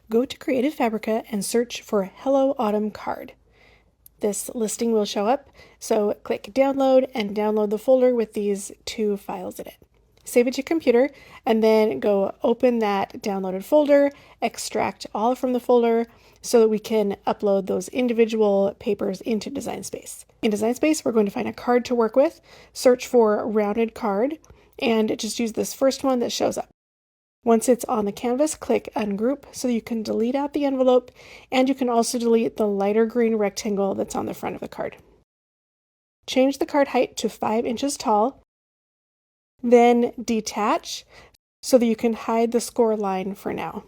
go to Creative Fabrica and search for Hello Autumn card. This listing will show up, so click download and download the folder with these 2 files in it. Save it to your computer and then go open that downloaded folder, extract all from the folder so that we can upload those individual papers into Design Space. In Design Space, we're going to find a card to work with, search for rounded card, and just use this first one that shows up. Once it's on the canvas, click Ungroup so you can delete out the envelope, and you can also delete the lighter green rectangle that's on the front of the card. Change the card height to 5 inches tall, then detach so that you can hide the score line for now.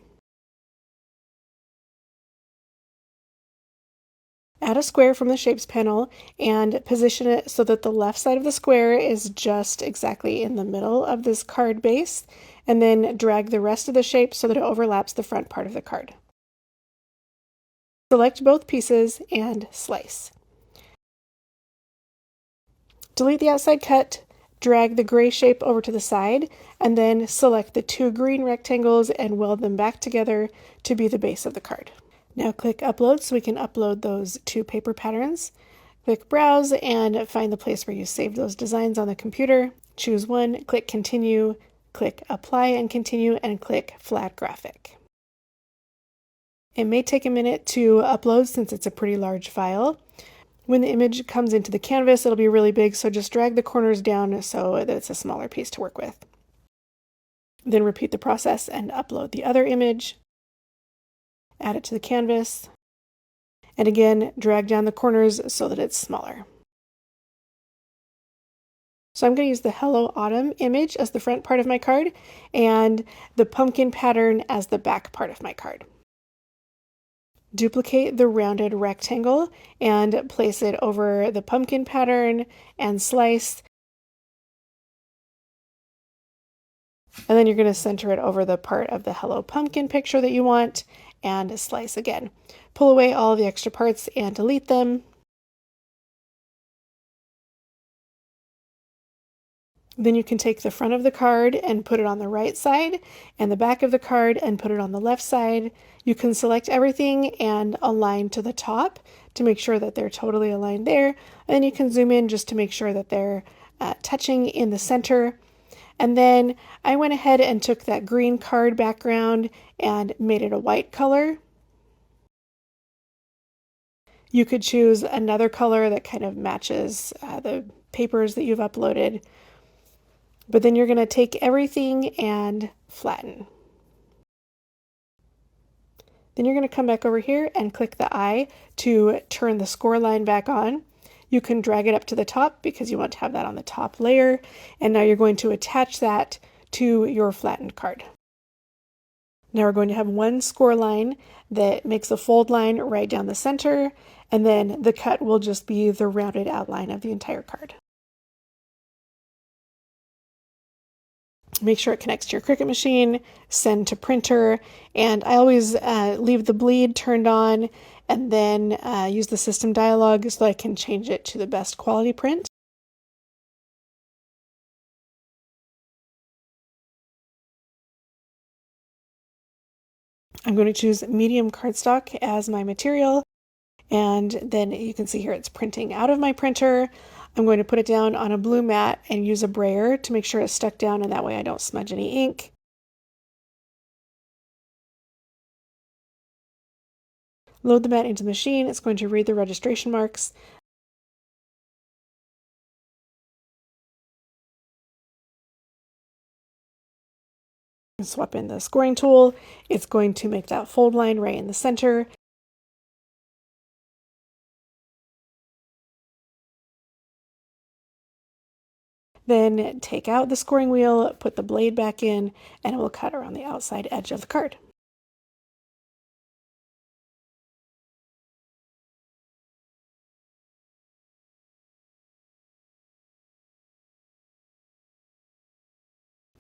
Add a square from the Shapes panel and position it so that the left side of the square is just exactly in the middle of this card base, and then drag the rest of the shape so that it overlaps the front part of the card. Select both pieces and slice. Delete the outside cut, drag the gray shape over to the side, and then select the 2 green rectangles and weld them back together to be the base of the card. Now click Upload so we can upload those 2 paper patterns. Click Browse and find the place where you saved those designs on the computer. Choose one, click Continue, click Apply and Continue, and click Flat Graphic. It may take a minute to upload since it's a pretty large file. When the image comes into the canvas, it'll be really big, so just drag the corners down so that it's a smaller piece to work with. Then repeat the process and upload the other image. Add it to the canvas, and again, drag down the corners so that it's smaller. So I'm going to use the Hello Autumn image as the front part of my card, and the pumpkin pattern as the back part of my card. Duplicate the rounded rectangle and place it over the pumpkin pattern and slice. And then you're going to center it over the part of the Hello Pumpkin picture that you want and slice again. Pull away all the extra parts and delete them. Then you can take the front of the card and put it on the right side and the back of the card and put it on the left side. You can select everything and align to the top to make sure that they're totally aligned there. And then you can zoom in just to make sure that they're touching in the center. And then I went ahead and took that green card background and made it a white color. You could choose another color that kind of matches the papers that you've uploaded. But then you're going to take everything and flatten. Then you're going to come back over here and click the eye to turn the score line back on. You can drag it up to the top because you want to have that on the top layer. And now you're going to attach that to your flattened card. Now we're going to have one score line that makes a fold line right down the center, and then the cut will just be the rounded outline of the entire card. Make sure it connects to your Cricut machine, send to printer, and I always leave the bleed turned on and then use the system dialog so that I can change it to the best quality print. I'm going to choose medium cardstock as my material, and then you can see here it's printing out of my printer. I'm going to put it down on a blue mat and use a brayer to make sure it's stuck down, and that way I don't smudge any ink. Load the mat into the machine. It's going to read the registration marks. Swap in the scoring tool. It's going to make that fold line right in the center. Then take out the scoring wheel, put the blade back in, and it will cut around the outside edge of the card.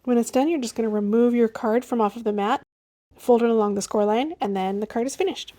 When it's done, you're just going to remove your card from off of the mat, fold it along the score line, and then the card is finished.